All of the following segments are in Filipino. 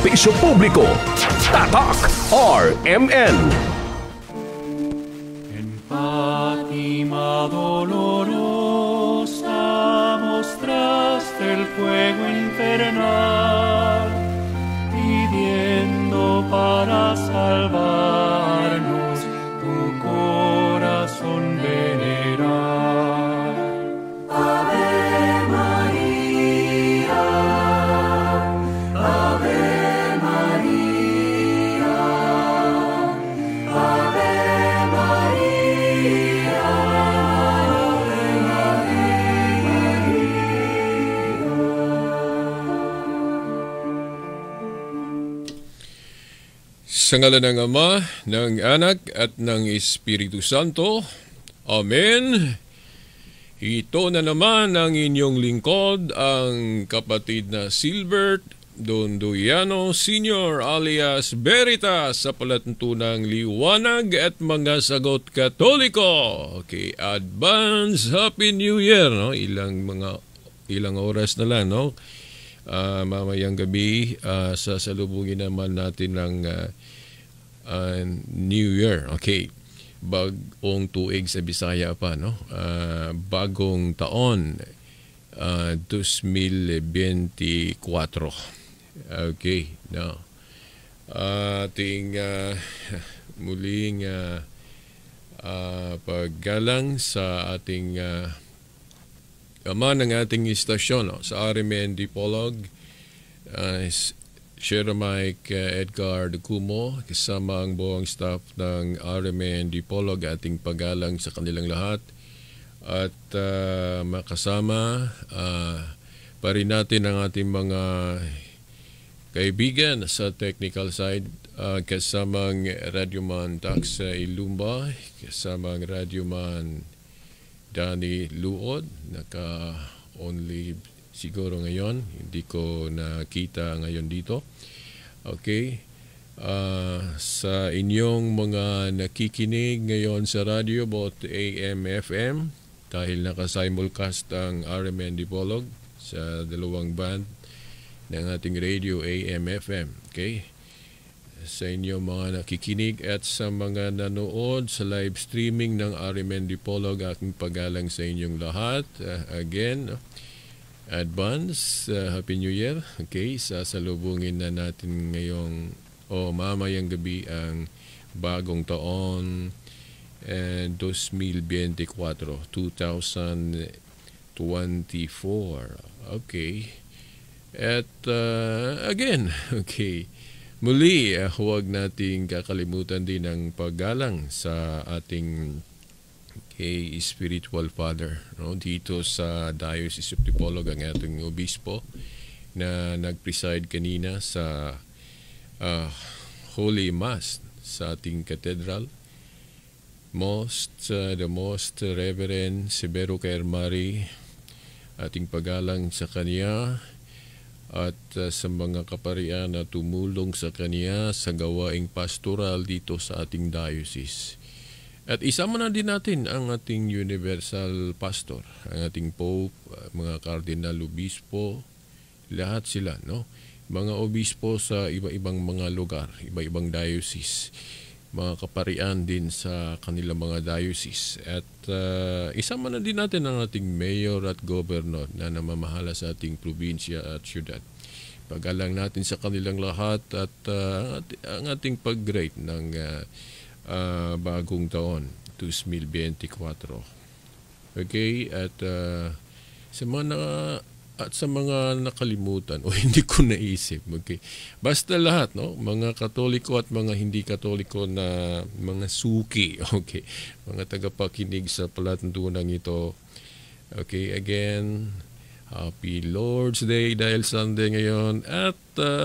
serbisyo publiko. Tatak RMN. En Fátima dolorosa mostraste el fuego infernal, pidiendo para salvarnos tu corazón venerar. Ave María, Ave María, Ave María, Ave Sa ngalan ng Ama, ng Anak, at ng Espiritu Santo. Amen. Ito na naman ang inyong lingkod, ang kapatid na Silbert Dondoyano Sr. alias Veritas sa palatuntunang liwanag at mga sagot Katoliko. Okay, advance Happy New Year, no? Ilang oras na lang, no? Mamayang gabi, sasalubungin naman natin ng New Year. Okay. Bagong tuig sa Bisaya pa, no? Bagong taon, 2024. Okay. Now, ating muling paggalang sa ating ama ng ating istasyon, no? Sa RMN Dipolog, Sierra Mike Edgar Ducumo, kasama ang buong staff ng RMN Dipolog, ating paggalang sa kanilang lahat. At makasama pa rin natin ang ating mga kaibigan sa technical side, kasamang Radyoman Tax Ilumba, kasamang Radyoman Danny Luod, naka-only siguro ngayon, hindi ko nakita ngayon dito. Okay. Sa inyong mga nakikinig ngayon sa radio, both AM, FM, dahil naka-simulcast ang RMN Dipolog sa dalawang band ng ating radio, AM, FM. Okay. Sa inyong mga nakikinig at sa mga nanood sa live streaming ng RMN Dipolog, aking paggalang sa inyong lahat. Again, advance Happy New Year. Okay, sasalubungin na natin ngayong mamayang gabi ang bagong taon 2024. Okay. At again, okay, muli huwag nating kakalimutan din ang paggalang sa ating kay Spiritual Father, no? Dito sa Diocese of Dipolog, ang ating obispo na nag-preside kanina sa Holy Mass sa ating cathedral. The Most Reverend Severo Caermari, ating paggalang sa kanya at sa mga kaparian na tumulong sa kanya sa gawaing pastoral dito sa ating diocese. At isama na din natin ang ating universal pastor, ang ating pope, mga cardinal obispo, lahat sila, no? Mga obispo sa iba-ibang mga lugar, iba-ibang diocese, mga kaparian din sa kanilang mga diocese. At isama na din natin ang ating mayor at governor na namamahala sa ating probinsya at syudad. Pag-alang natin sa kanilang lahat at ang ating pag-great ng bagong taon 2024. Okay, at sa mga nakalimutan o hindi ko naisip, okay, basta lahat, no, mga Katoliko at mga hindi Katoliko na mga suki, okay, mga tagapakinig sa palatuntunan ito, okay, again, Happy Lord's Day dahil Sunday ngayon. At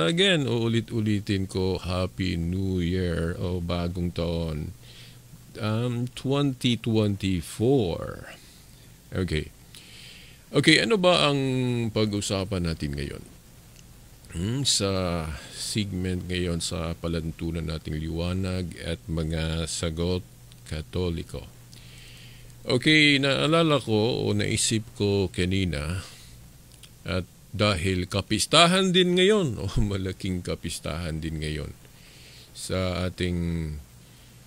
again, uulit-ulitin ko, Happy New Year o bagong taon 2024. Okay. Okay, ano ba ang pag-usapan natin ngayon? Sa segment ngayon sa palatuntunan nating liwanag at mga sagot Katoliko. Okay, naalala ko o naisip ko kanina at dahil kapistahan din ngayon, malaking kapistahan din ngayon sa ating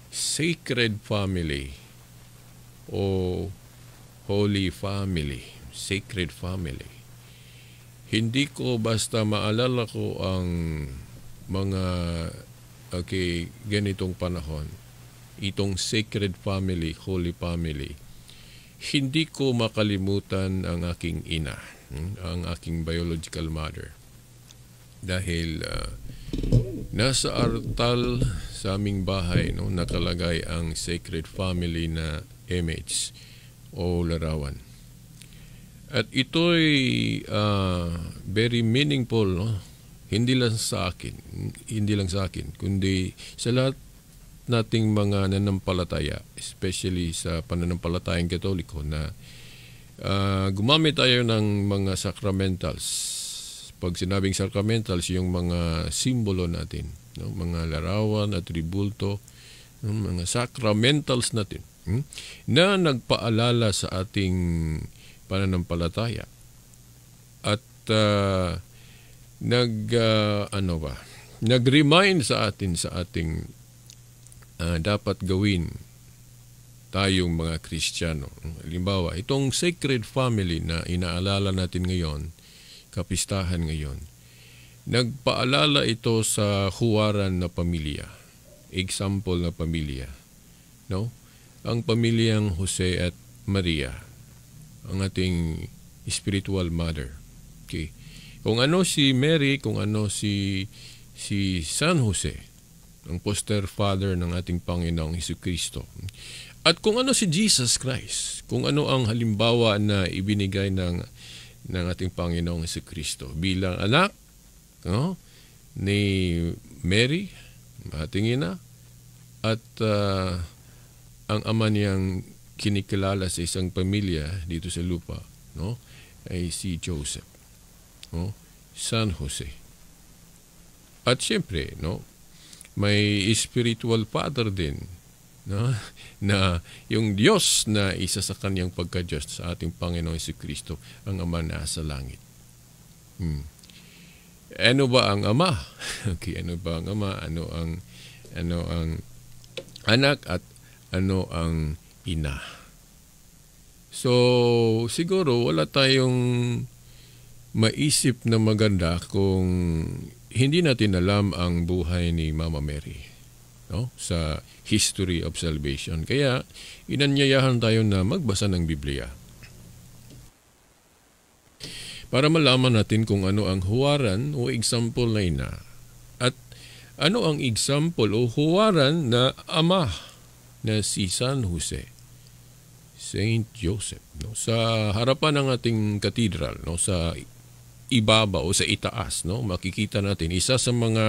sacred family o holy family, sacred family. Hindi ko basta maalala ko ang mga ganitong panahon, itong sacred family, holy family. Hindi ko makalimutan ang aking ina, ang aking biological mother. Dahil nasa altar sa aming bahay, nakalagay ang sacred family na image o larawan. At ito'y very meaningful, hindi lang sa akin, kundi sa lahat nating mga nanampalataya, especially sa pananampalatayang Katoliko, na gumamit tayo ng mga sacramentals. Pag sinabing sacramentals, yung mga simbolo natin, mga larawan, atributo, mga sacramentals natin, na nagpaalala sa ating pananampalataya at nag-remind sa atin sa ating dapat gawin tayong mga Kristiyano. Halimbawa, itong sacred family na inaalala natin ngayon, kapistahan ngayon, nagpaalala ito sa huwaran na pamilya, example na pamilya, ang pamilyang Jose at Maria, ang ating spiritual mother. Okay. Kung ano si Mary, kung ano si San Jose, ang foster father ng ating Panginoong Hesukristo. At kung ano si Jesus Christ, kung ano ang halimbawa na ibinigay ng ating Panginoong Hesukristo bilang anak ni Mary, ating ina, at ang ama niyang kinikilala sa isang pamilya dito sa lupa, ay si Joseph, San Jose. At siyempre, may spiritual father din, na yung Diyos na isa sa kanyang pagka-Diyos sa ating Panginoong Jesucristo, ang Ama na sa langit. Ano ba ang Ama? Okay, ano ba ang Ama? Ano ang anak at ano ang ina? So, siguro wala tayong maisip na maganda kung hindi natin alam ang buhay ni Mama Mary, sa history of salvation. Kaya, inanyayahan tayo na magbasa ng Biblia para malaman natin kung ano ang huwaran o example na ina at ano ang example o huwaran na ama na si San Jose, Saint Joseph. Sa harapan ng ating katedral, sa ibaba o sa itaas, makikita natin isa sa mga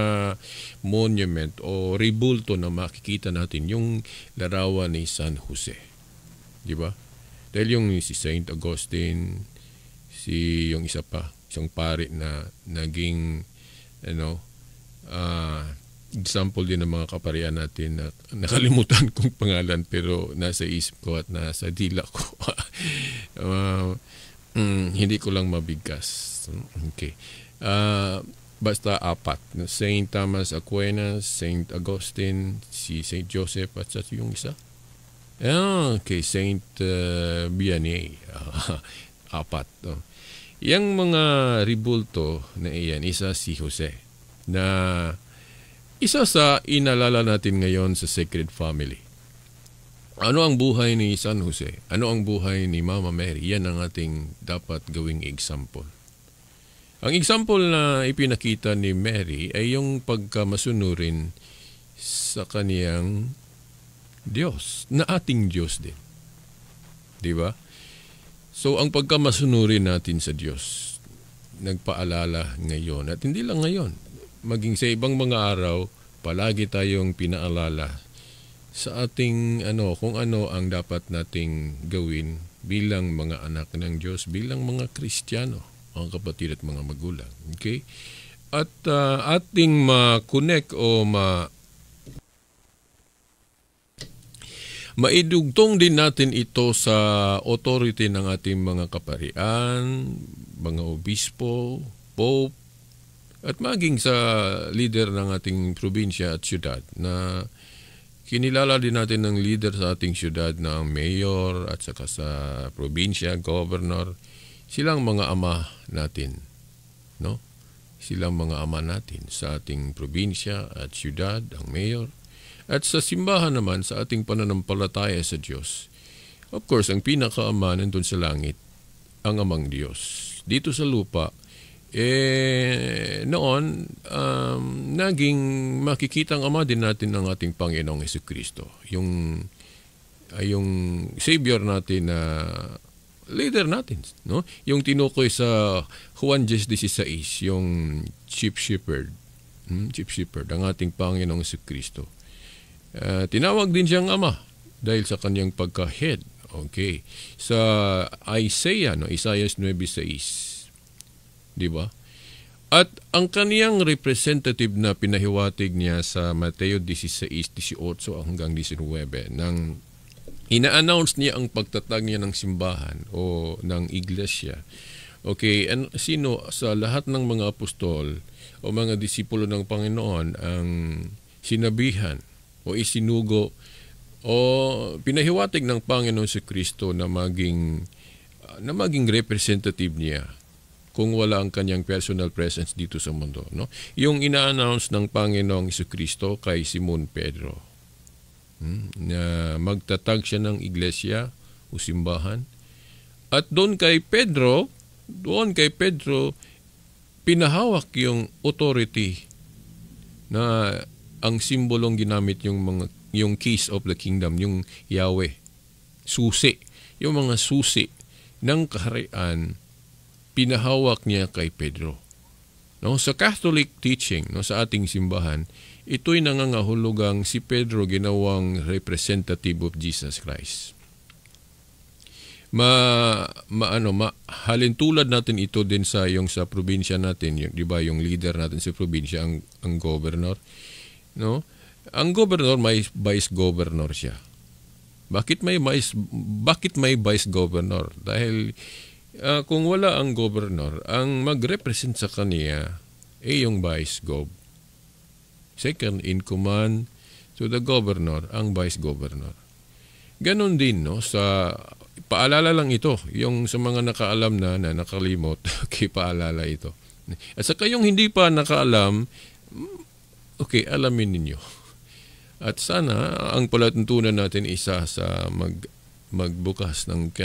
monument o rebulto na makikita natin yung larawan ni San Jose. Di ba? Dahil yung si Saint Augustine, yung isang pari na naging example din ng mga kaparian natin na nakalimutan kong pangalan pero nasa isip ko at nasa dila ko. Hindi ko lang mabigkas. Okay. Basta apat. Saint Thomas Aquinas, Saint Augustine, si Saint Joseph at sa yung isa. Okay, Saint Vianney. Apat. Yang mga ribulto na iyan, isa si Jose na isa sa inalala natin ngayon sa Sacred Family. Ano ang buhay ni San Jose? Ano ang buhay ni Mama Mary? Yan ang ating dapat gawing example. Ang example na ipinakita ni Mary ay yung pagkamasunurin sa kaniyang Diyos, na ating Diyos din. Di ba? So, ang pagkamasunurin natin sa Diyos, nagpaalala ngayon, at hindi lang ngayon, maging sa ibang mga araw, palagi tayong pinaalala sa ating kung ano ang dapat nating gawin bilang mga anak ng Diyos, bilang mga Kristiyano, mga kapatid at mga magulang. Okay? At ating ma-connect o Maidugtong din natin ito sa authority ng ating mga kaparian, mga obispo, pope, at maging sa leader ng ating probinsya at syudad na kinilala din natin ng leader sa ating syudad na ang mayor at saka sa probinsya, governor, silang mga ama natin, no? Silang mga ama natin sa ating probinsya at syudad, ang mayor. At sa simbahan naman, sa ating pananampalataya sa Diyos. Of course, ang pinakaama nandun sa langit, ang amang Diyos. Dito sa lupa, noon, naging makikitang ama din natin ng ating Panginoong Jesucristo. Yung Savior natin na leader natin, no? Yung tinukoy sa Juan 10:16, yung chief shepherd, ang ating Panginoong Jesucristo. Tinawag din siyang ama dahil sa kanyang pagka-head. Okay. Sa Isaiah 9:6, di ba? At ang kaniyang representative na pinahiwatig niya sa Mateo 16:18 hanggang 19 nang ina-announce niya ang pagtatag niya ng simbahan o ng iglesia. Okay, and sino sa lahat ng mga apostol o mga disipulo ng Panginoon ang sinabihan o isinugo o pinahiwatig ng Panginoon si Kristo na maging representative niya kung wala ang kanyang personal presence dito sa mundo, no? Yung ina-announce ng Panginoong Jesucristo kay Simon Pedro, na magtatag siya ng iglesia o simbahan. At doon kay Pedro pinahawak yung authority na ang simbolong ginamit yung keys of the kingdom, yung Yahweh, susi, yung mga susi ng kaharian, pinahawak niya kay Pedro. No, sa Catholic teaching, no, sa ating simbahan, ito'y nangangahulugang si Pedro ginawang representative of Jesus Christ. Halintulad natin ito din sa probinsya natin, di ba, yung leader natin sa probinsya, ang governor, no? Ang governor may vice governor siya. Bakit may vice governor? Dahil kung wala ang governor, ang mag-represent sa kaniya yung vice gov. Second in command to the governor, ang vice governor. Ganon din, no, sa paalala lang ito, yung sa mga nakaalam na nakalimot, okay, paalala ito. At sa kayong hindi pa nakaalam, okay, alamin ninyo. At sana ang palatuntunan natin isa sa magbukas ng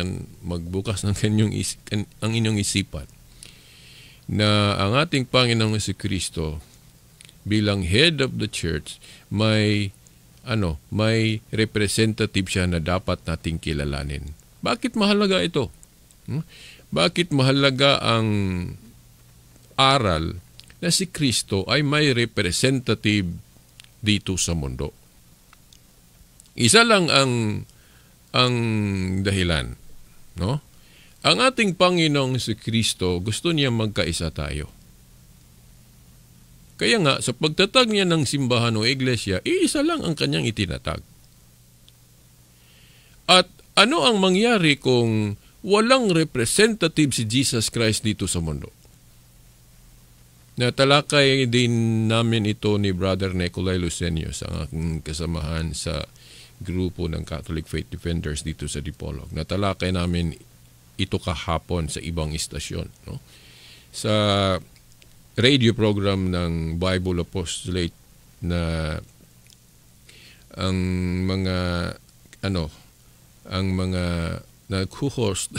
ang inyong isipan na ang ating Panginoong Jesucristo bilang head of the church may representative siya na dapat nating kilalanin. Bakit mahalaga ito? Bakit mahalaga ang aral na si Kristo ay may representative dito sa mundo? Isa lang ang dahilan, no? Ang ating Panginoong si Kristo gusto niya magkaisa tayo. Kaya nga, sa pagtatag niya ng simbahan o iglesia, iisa lang ang kanyang itinatag. At ano ang mangyari kung walang representative si Jesus Christ dito sa mundo? Natalakay din namin ito ni Brother Nicolay Lucenius, ang aking kasamahan sa grupo ng Catholic Faith Defenders dito sa Dipolog. Natalakay namin ito kahapon sa ibang istasyon, no? Sa radio program ng Bible Apostolate na ang mga nag-host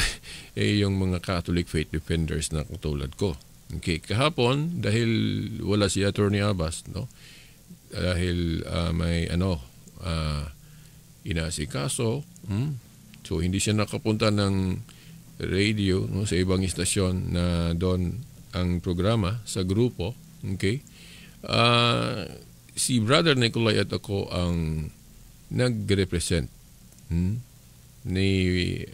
yung mga Catholic Faith Defenders na katulad ko. Okay, kahapon dahil wala si Attorney Abbas, no? Dahil may inasikaso, so hindi siya nakapunta ng radio, no, sa ibang istasyon na doon ang programa sa grupo. Okay, si Brother Nicolay at ako ang nag-represent ni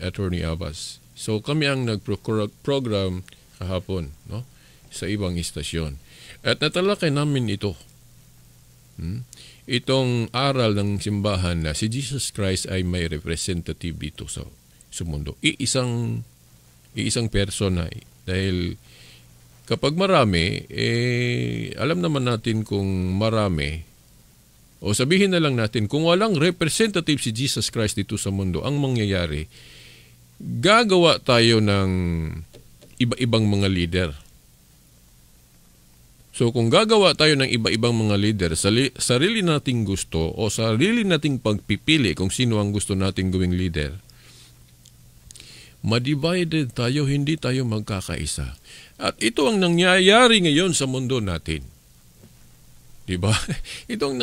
Attorney Abbas. So kami ang nag-program kahapon, no, sa ibang istasyon. At natalakay namin ito. Itong aral ng simbahan na si Jesus Christ ay may representative dito sa mundo. Iisang persona. Dahil kapag marami, alam naman natin kung marami, o sabihin na lang natin, kung walang representative si Jesus Christ dito sa mundo, ang mangyayari, gagawa tayo ng iba-ibang mga leader. So kung gagawa tayo ng iba-ibang mga leader, sarili nating gusto o sarili nating pagpipili kung sino ang gusto nating gawing leader, madivided tayo, hindi tayo magkakaisa. At ito ang nangyayari ngayon sa mundo natin. Diba? Ito ang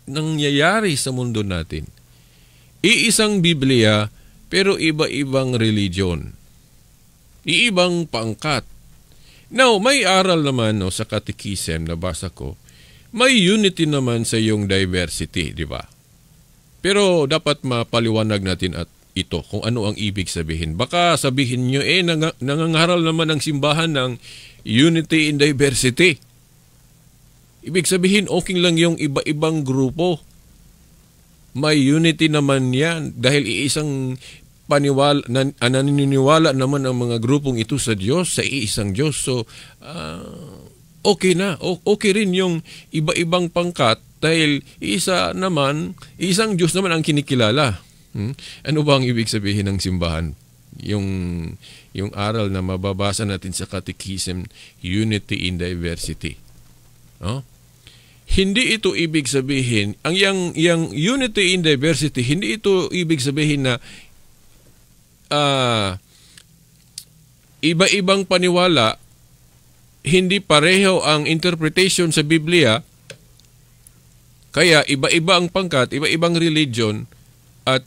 nangyayari sa mundo natin. Iisang Biblia, pero iba-ibang religion. Iibang pangkat. Now, may aral naman sa Catechism na basa ko, may unity naman sa iyong diversity, di ba? Pero dapat mapaliwanag natin at ito kung ano ang ibig sabihin. Baka sabihin nyo, nangangaral naman ang simbahan ng unity in diversity. Ibig sabihin, okay lang yung iba-ibang grupo. May unity naman yan dahil iisang naniniwala naman ang mga grupong ito sa Diyos, sa iisang Diyos. So, okay na. Okay rin yung iba-ibang pangkat dahil isang Diyos naman ang kinikilala. Ano ba ang ibig sabihin ng simbahan? Yung aral na mababasa natin sa Catechism, unity in diversity. Hindi ito ibig sabihin, yung unity in diversity, hindi ito ibig sabihin na iba-ibang paniwala, hindi pareho ang interpretation sa Biblia, kaya iba-iba ang pangkat, iba-ibang religion, at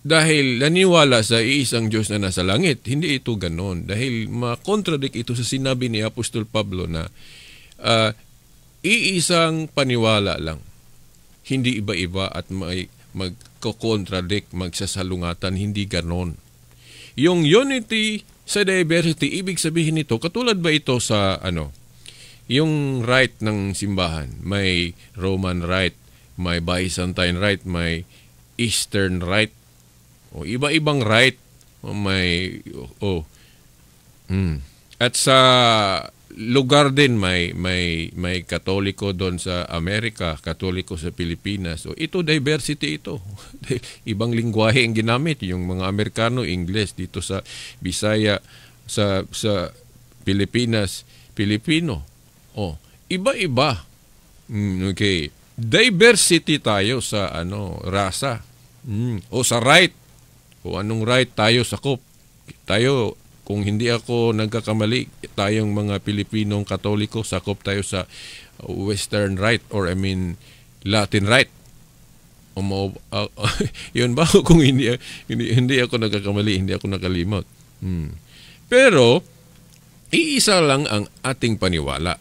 dahil naniwala sa iisang Diyos na nasa langit. Hindi ito ganon. Dahil makontradict ito sa sinabi ni Apostol Pablo na iisang paniwala lang. Hindi iba-iba at magko-contradict, magsasalungatan. Hindi ganon. Yung unity sa diversity, ibig sabihin nito, katulad ba ito sa yung rite ng simbahan? May Roman rite, may Byzantine rite, may Eastern rite, o iba-ibang rite, at sa lugar din may Katoliko doon sa Amerika, Katoliko sa Pilipinas. So ito diversity ito. Ibang lingwahe ang ginamit, yung mga Amerikano English, dito sa Bisaya, sa Pilipinas Pilipino. Iba-iba. Okay. Diversity tayo sa rasa. O sa right. O anong right tayo sakop. Tayo, kung hindi ako nagkakamali, tayong mga Pilipinong Katoliko, sakop tayo sa Western Rite or Latin Rite. Yun ba? Kung hindi ako nagkakamali, hindi ako nakalimot. Pero, iisa lang ang ating paniwala.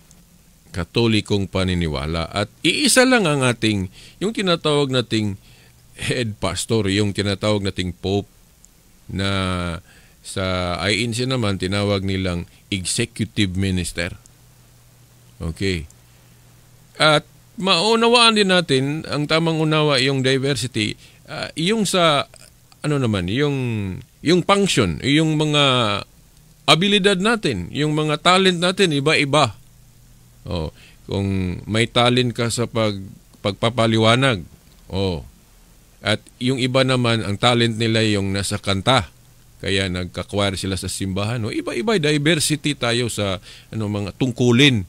Katolikong paniniwala. At iisa lang ang ating, yung tinatawag nating head pastor, yung tinatawag nating pope, na sa INC naman tinawag nilang executive minister. Okay. At maunawaan din natin ang tamang unawa, yung diversity, yung sa yung function, yung mga abilidad natin, yung mga talent natin iba-iba. Kung may talent ka sa pagpapaliwanag, at yung iba naman, ang talent nila yung nasa kanta. Kaya nagka-choir sila sa simbahan. Iba-iba, diversity tayo sa mga tungkulin.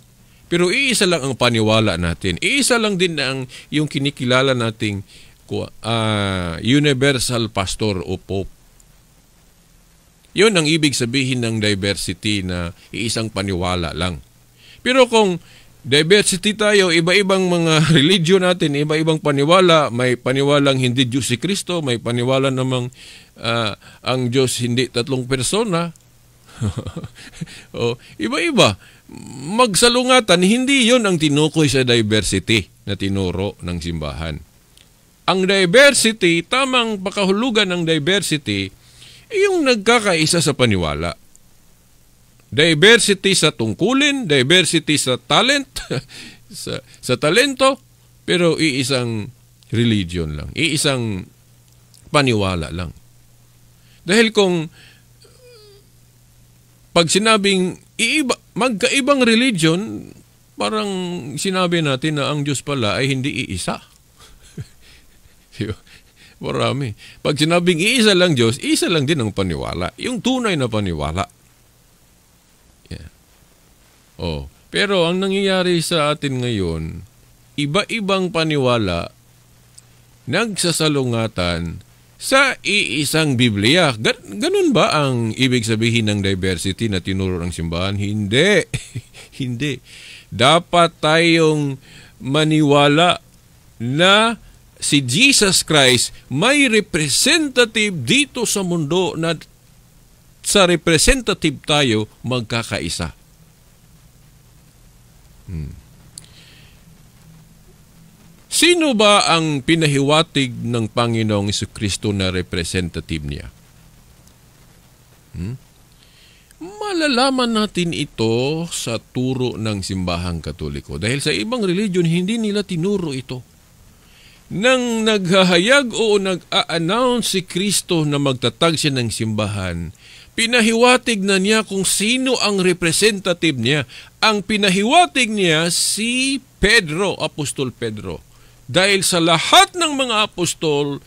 Pero iisa lang ang paniwala natin. Iisa lang din ang yung kinikilala nating universal pastor o pope. Yun ang ibig sabihin ng diversity, na iisang paniwala lang. Pero kung diversity tayo, iba-ibang mga religion natin, iba-ibang paniwala. May paniwalang hindi Diyos si Kristo, may paniwala namang ang Diyos hindi tatlong persona. Iba-iba. Magsalungatan, hindi yon ang tinukoy sa diversity na tinuro ng simbahan. Ang diversity, tamang pakahulugan ng diversity, yung nagkakaisa sa paniwala. Diversity sa tungkulin, diversity sa talent, sa talento, pero iisang religion lang, iisang paniwala lang. Dahil kung pag sinabing magkaibang religion, parang sinabi natin na ang Diyos pala ay hindi iisa. Marami. Pag sinabing iisa lang Diyos, isa lang din ang paniwala. Yung tunay na paniwala. Yeah. Pero ang nangyayari sa atin ngayon, iba-ibang paniwala nagsasalungatan sa iisang Biblia. Ganun ba ang ibig sabihin ng diversity na tinuro ng simbahan? Hindi. Hindi. Dapat tayong maniwala na si Jesus Christ may representative dito sa mundo na sa representative tayo magkakaisa. Sino ba ang pinahiwatig ng Panginoong Jesucristo na representative niya? Malalaman natin ito sa turo ng simbahang Katoliko. Dahil sa ibang religion, hindi nila tinuro ito. Nang naghahayag o nag-a-announce si Kristo na magtatag siya ng simbahan, pinahiwatig na niya kung sino ang representative niya. Ang pinahiwatig niya si Pedro, Apostol Pedro. Dahil sa lahat ng mga apostol,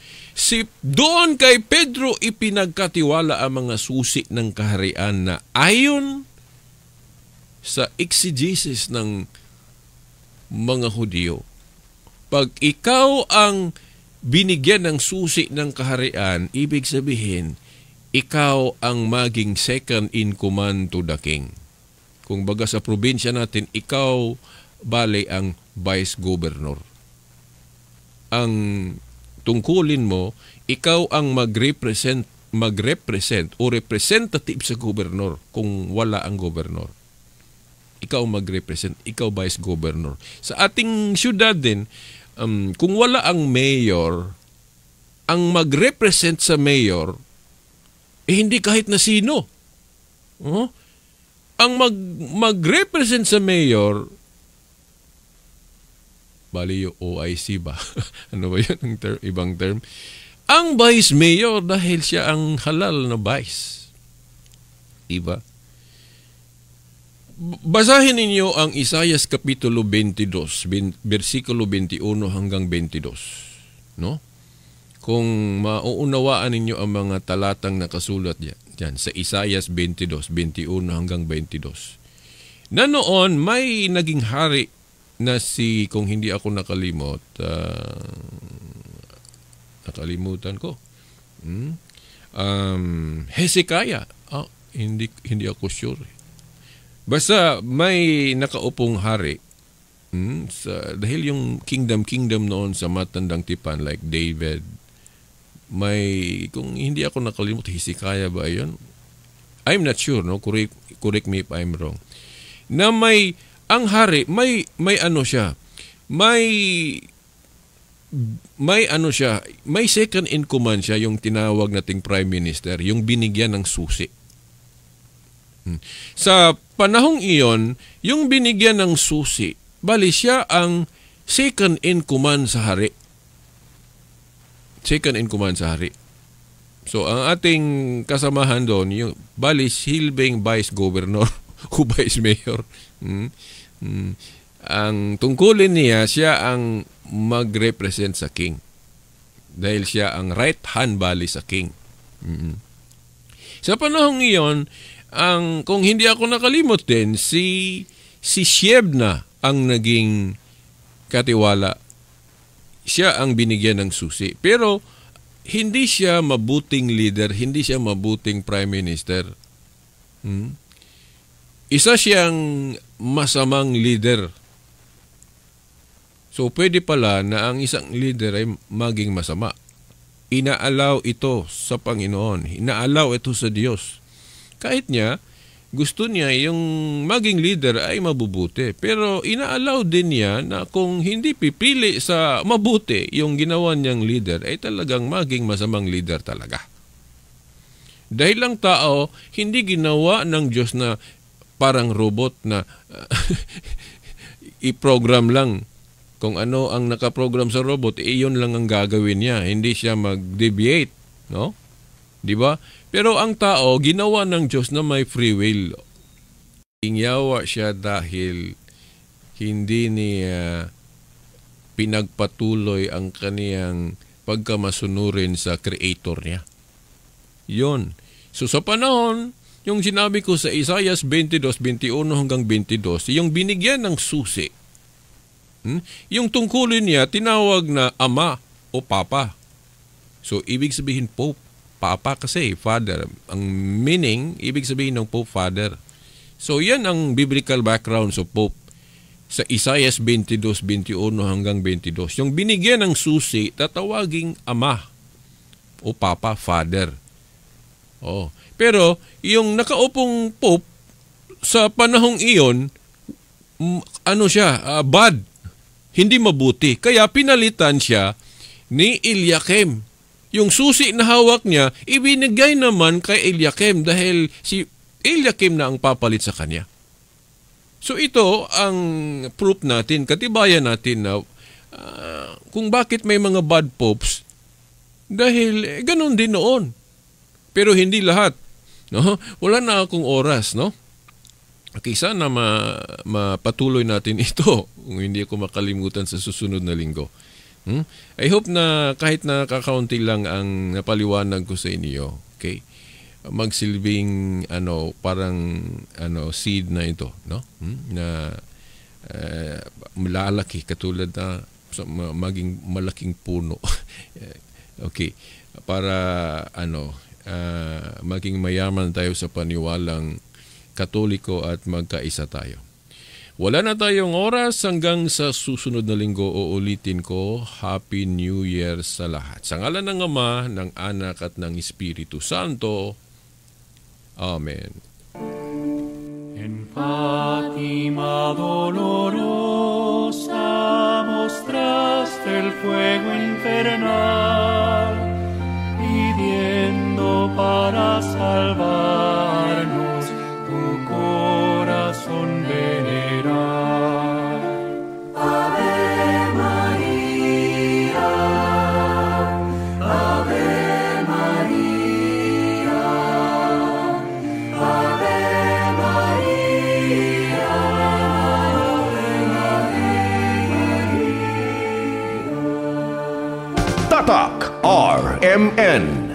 doon kay Pedro ipinagkatiwala ang mga susi ng kaharian na ayon sa exegesis ng mga Hudyo. Pag ikaw ang binigyan ng susi ng kaharian, ibig sabihin, ikaw ang maging second in command to the king. Kung baga sa probinsya natin, ikaw bale ang vice governor. Ang tungkulin mo, ikaw ang mag-represent o representative sa gobernador kung wala ang gobernador. Ikaw mag-represent, ikaw vice governor. Sa ating syudad din, kung wala ang mayor, ang mag-represent sa mayor, hindi kahit na sino. Ang mag-represent sa mayor, bali yung OIC ba? Ano ba yun? Ibang term. Ang vice mayor dahil siya ang halal na vice. Diba? Basahin ninyo ang Isaias Kapitulo 22, versikulo 21 hanggang 22. No? Kung mauunawaan ninyo ang mga talatang nakasulat dyan sa Isaias 22, 21 hanggang 22. Na noon may naging hari na kung hindi ako nakalimutan ko. Hezekiah. Hindi ako sure. Basta may nakaupong hari. Dahil yung kingdom noon sa matandang tipan like David, kung hindi ako nakalimutan, Hezekiah ba yun? I'm not sure, no? Correct me if I'm wrong. Na ang hari, may ano siya, may second in command siya, yung tinawag nating prime minister, yung binigyan ng susi. Sa panahong iyon, yung binigyan ng susi, bali siya ang second in command sa hari. Second in command sa hari. So, ang ating kasamahan doon, yung bali silbing vice governor o vice mayor. Ang tungkulin niya, siya ang mag-represent sa king. Dahil siya ang right hand bali sa king. Sa panahong iyon, kung hindi ako nakalimot din, si Shebna ang naging katiwala. Siya ang binigyan ng susi. Pero hindi siya mabuting leader, hindi siya mabuting prime minister. Isa siyang masamang leader. So, pwede pala na ang isang leader ay maging masama. Inaalaw ito sa Panginoon. Inaalaw ito sa Diyos. Kahit niya, gusto niya yung maging leader ay mabubuti. Pero inaalaw din niya na kung hindi pipili sa mabuti yung ginawa niyang leader, ay talagang maging masamang leader talaga. Dahil lang tao, hindi ginawa ng Diyos na parang robot na i-program lang. Kung ano ang nakaprogram sa robot, iyon lang ang gagawin niya. Hindi siya mag-deviate, no? 'Di ba? Pero ang tao, ginawa ng Diyos na may free will. Ingyawa siya dahil hindi niya pinagpatuloy ang kaniyang pagkamasunurin sa Creator niya. Yon. So sa panahon, yung sinabi ko sa Isaiah 22:21 hanggang 22, yung binigyan ng susi. Yung tungkulin niya, tinawag na ama o papa. So ibig sabihin Pope. Papa kasi, father. Ang meaning, ibig sabihin ng Pope, father. So yan ang biblical background sa Pope. Sa Isaiah 22:21 hanggang 22. Yung binigyan ng susi, tatawaging ama o papa, father. Oh. Pero yung nakaupong Pope sa panahong iyon, ano siya, bad. Hindi mabuti. Kaya pinalitan siya ni Eliakim. Yung susi na hawak niya, ibinigay naman kay Eliakim dahil si Eliakim na ang papalit sa kanya. So ito ang proof natin, katibayan natin na kung bakit may mga bad popes, dahil ganun din noon. Pero hindi lahat. No? Wala na akong oras, no? Okay, sana mapatuloy natin ito kung hindi ako makalimutan sa susunod na linggo. I hope na kahit na kakaunti lang ang napaliwanag ko sa inyo, okay? Magsilbing parang seed na ito, no? Na malalaki katulad na maging malaking puno. Okay, para maging mayaman tayo sa paniwalang Katoliko at magkaisa tayo. Wala na tayong oras hanggang sa susunod na linggo. Uulitin ko, Happy New Year sa lahat. Sa ngalan ng Ama, ng Anak at ng Espiritu Santo. Amen. En Fátima dolorosa mostraste el fuego infernal, pidiendo para salvarnos tu corazón venerar. Ave María, Ave María, Ave María, Tatak RMN.